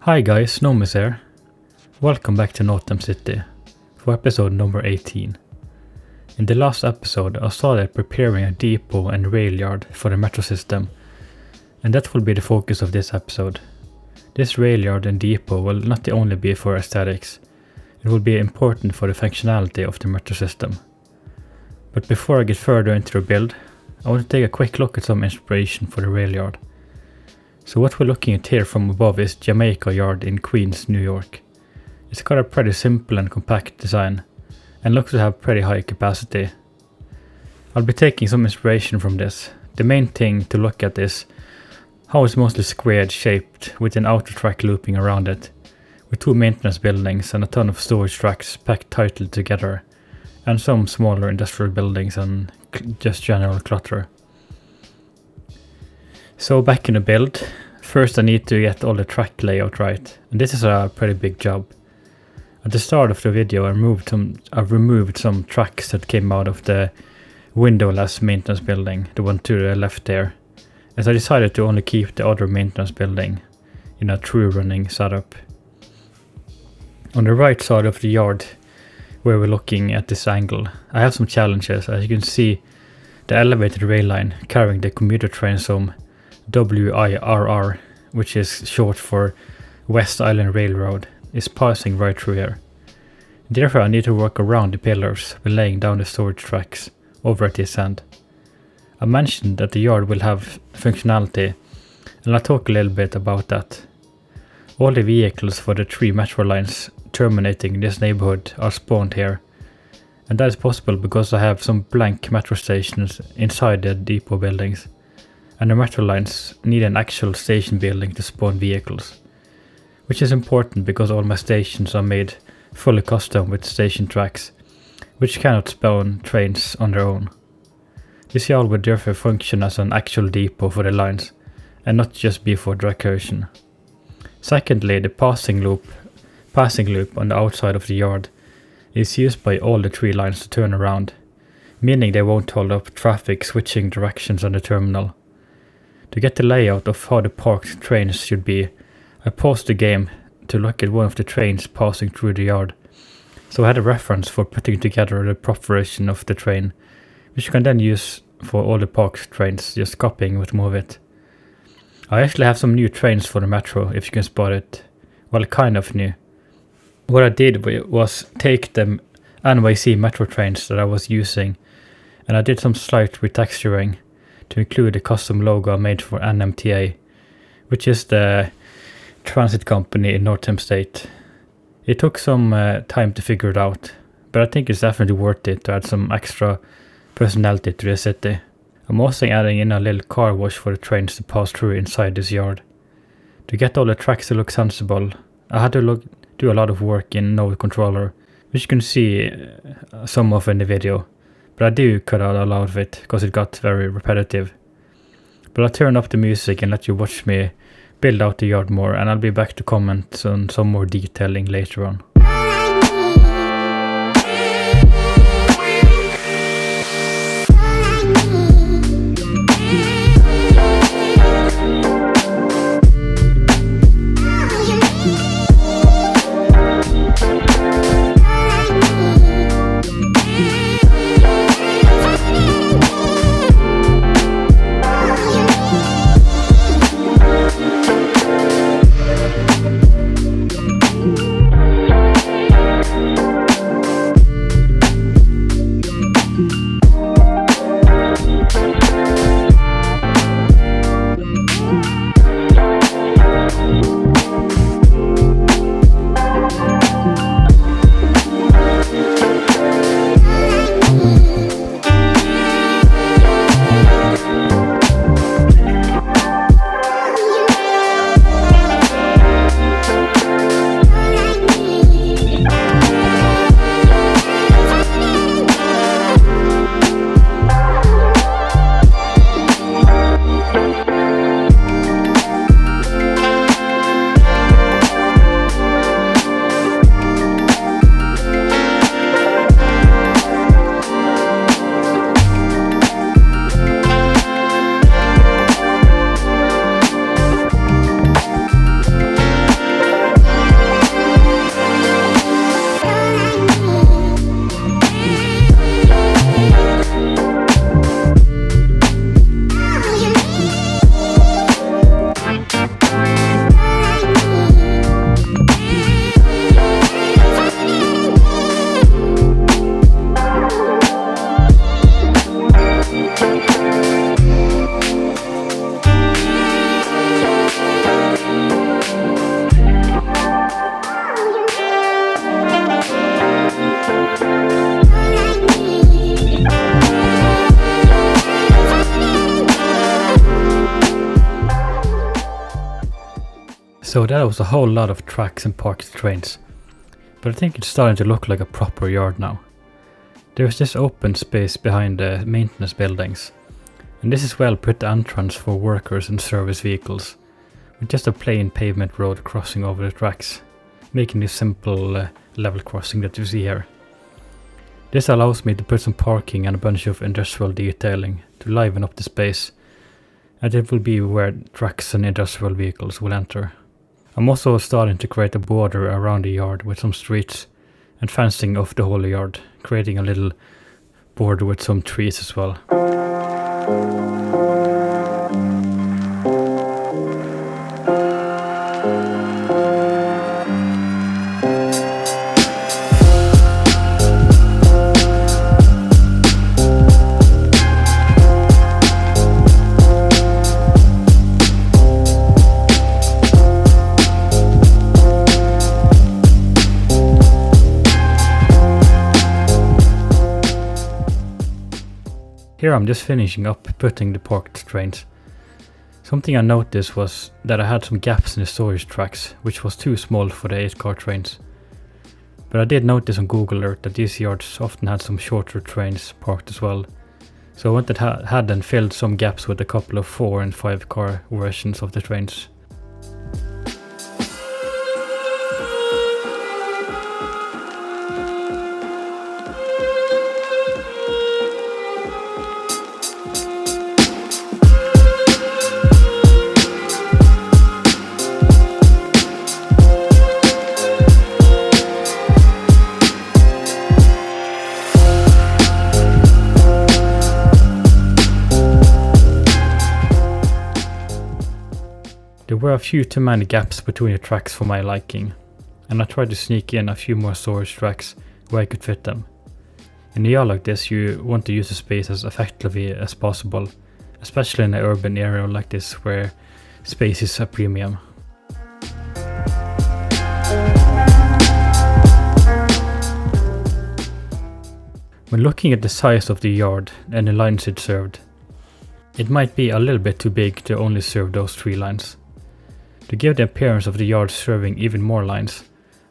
Hi guys, Nomis here. Welcome back to Northam City for episode number 18. In the last episode I started preparing a depot and Railyard for the metro system, and that will be the focus of this episode. This Railyard and depot will not only be for aesthetics, it will be important for the functionality of the metro system. But before I get further into the build, I want to take a quick look at some inspiration for the Railyard. So what we're looking at here from above is Ridgebay Yard in Queens, New York. It's got a pretty simple and compact design, and looks to have pretty high capacity. I'll be taking some inspiration from this. The main thing to look at is how it's mostly squared shaped with an outer track looping around it, with two maintenance buildings and a ton of storage tracks packed tightly together, and some smaller industrial buildings and just general clutter. So back in the build, first I need to get all the track layout right, and this is a pretty big job. At the start of the video I removed some tracks that came out of the windowless maintenance building, the one to the left there, as I decided to only keep the other maintenance building in a true running setup. On the right side of the yard, where we're looking at this angle, I have some challenges. As you can see, the elevated rail line carrying the commuter trains from WIRR, which is short for West Island Railroad, is passing right through here. Therefore I need to work around the pillars by laying down the storage tracks over at this end. I mentioned that the yard will have functionality, and I'll talk a little bit about that. All the vehicles for the three metro lines terminating this neighborhood are spawned here, and that is possible because I have some blank metro stations inside the depot buildings, and the metro lines need an actual station building to spawn vehicles, which is important because all my stations are made fully custom with station tracks, which cannot spawn trains on their own. This yard would therefore function as an actual depot for the lines, and not just be for decoration. Secondly, the passing loop on the outside of the yard is used by all the three lines to turn around, meaning they won't hold up traffic switching directions on the terminal. To get the layout of how the parked trains should be, I paused the game to look at one of the trains passing through the yard, so I had a reference for putting together the proper version of the train, which you can then use for all the parked trains, just copying what move it. I actually have some new trains for the metro, if you can spot it. Well, kind of new. What I did was take the NYC metro trains that I was using, and I did some slight retexturing to include a custom logo made for NMTA, which is the transit company in Northam State. It took some time to figure it out, but I think it's definitely worth it to add some extra personality to the city. I'm also adding in a little car wash for the trains to pass through inside this yard. To get all the tracks to look sensible, I had to do a lot of work in Node Controller, which you can see some of in the video. But I do cut out a lot of it because it got very repetitive. But I'll turn up the music and let you watch me build out the yard more, and I'll be back to comment on some more detailing later on. So that was a whole lot of tracks and parked trains, but I think it's starting to look like a proper yard now. There's this open space behind the maintenance buildings, and this is well put entrance for workers and service vehicles, with just a plain pavement road crossing over the tracks, making this simple level crossing that you see here. This allows me to put some parking and a bunch of industrial detailing to liven up the space, and it will be where trucks and industrial vehicles will enter. I'm also starting to create a border around the yard with some streets and fencing off the whole yard, creating a little border with some trees as well. Here I'm just finishing up putting the parked trains. Something I noticed was that I had some gaps in the storage tracks, which was too small for the 8-car trains. But I did notice on Google Earth that these yards often had some shorter trains parked as well. So I went ahead and filled some gaps with a couple of 4 and 5-car versions of the trains. There were a few too many gaps between the tracks for my liking, and I tried to sneak in a few more storage tracks where I could fit them. In a yard like this, you want to use the space as effectively as possible, especially in an urban area like this where space is a premium. When looking at the size of the yard and the lines it served, it might be a little bit too big to only serve those 3 lines. To give the appearance of the yard serving even more lines,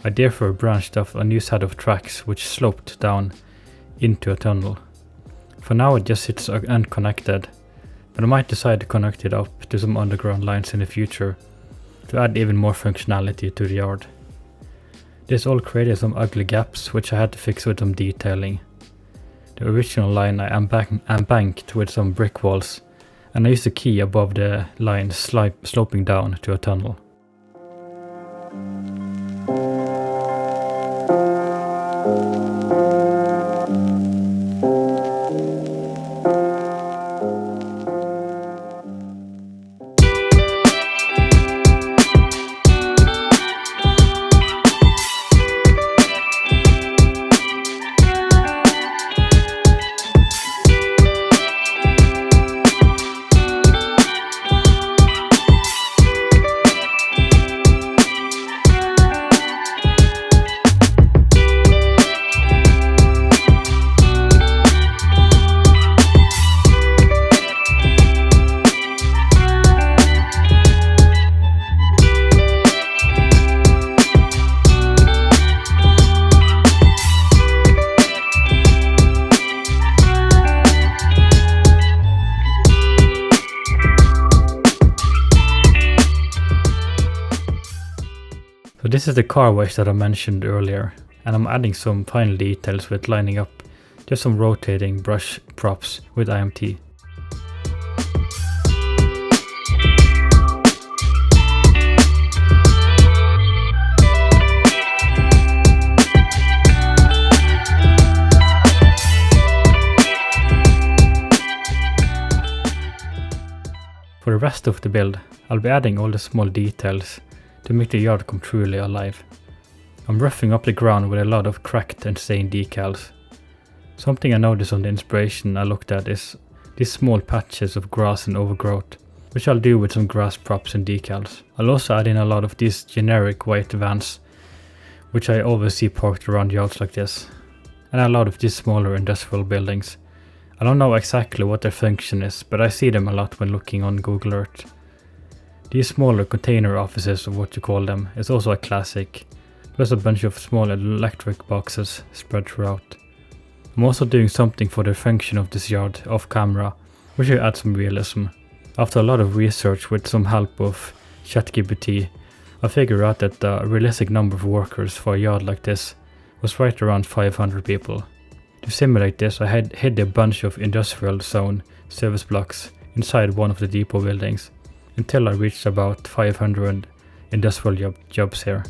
I therefore branched off a new set of tracks which sloped down into a tunnel. For now it just sits unconnected, but I might decide to connect it up to some underground lines in the future to add even more functionality to the yard. This all created some ugly gaps which I had to fix with some detailing. The original line I embanked with some brick walls, and I used a key above the line sloping down to a tunnel. So this is the car wash that I mentioned earlier, and I'm adding some final details with lining up just some rotating brush props with IMT. For the rest of the build, I'll be adding all the small details to make the yard come truly alive. I'm roughing up the ground with a lot of cracked and stained decals. Something I noticed on the inspiration I looked at is these small patches of grass and overgrowth, which I'll do with some grass props and decals. I'll also add in a lot of these generic white vans, which I always see parked around yards like this, and a lot of these smaller industrial buildings. I don't know exactly what their function is, but I see them a lot when looking on Google Earth. These smaller container offices, or what you call them, is also a classic, plus a bunch of small electric boxes spread throughout. I'm also doing something for the function of this yard off camera, which will add some realism. After a lot of research with some help of ChatGPT, I figured out that the realistic number of workers for a yard like this was right around 500 people. To simulate this, I had hid a bunch of industrial zone service blocks inside one of the depot buildings, until I reached about 500 industrial jobs here.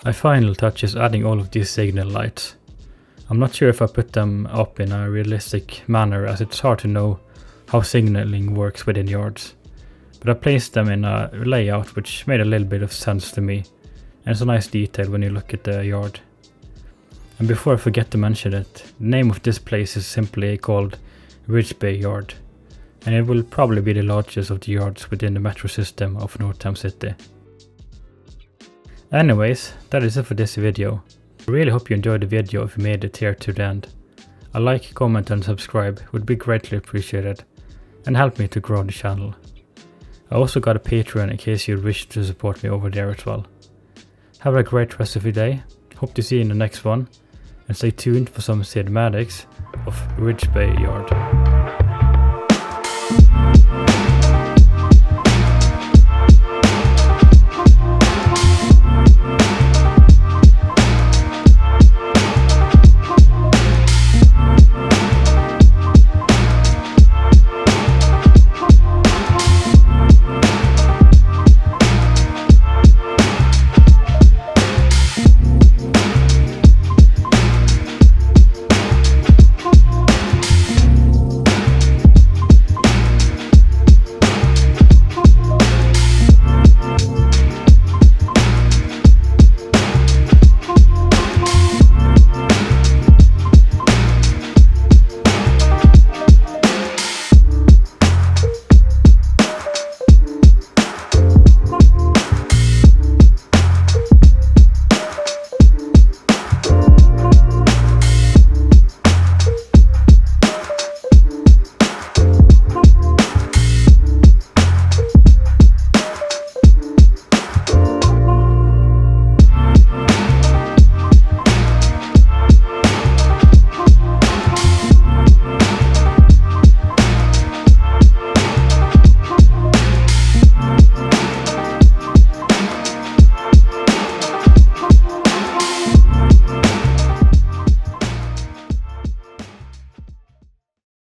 My final touch is adding all of these signal lights. I'm not sure if I put them up in a realistic manner, as it's hard to know how signaling works within yards. But I placed them in a layout which made a little bit of sense to me, and it's a nice detail when you look at the yard. And before I forget to mention it, the name of this place is simply called Ridgebay Yard, and it will probably be the largest of the yards within the metro system of Northam City. Anyways, that is it for this video. I really hope you enjoyed the video if you made it here to the end. A like, comment and subscribe would be greatly appreciated and help me to grow the channel. I also got a Patreon in case you wish to support me over there as well. Have a great rest of your day, hope to see you in the next one, and stay tuned for some cinematics of Ridgebay Yard.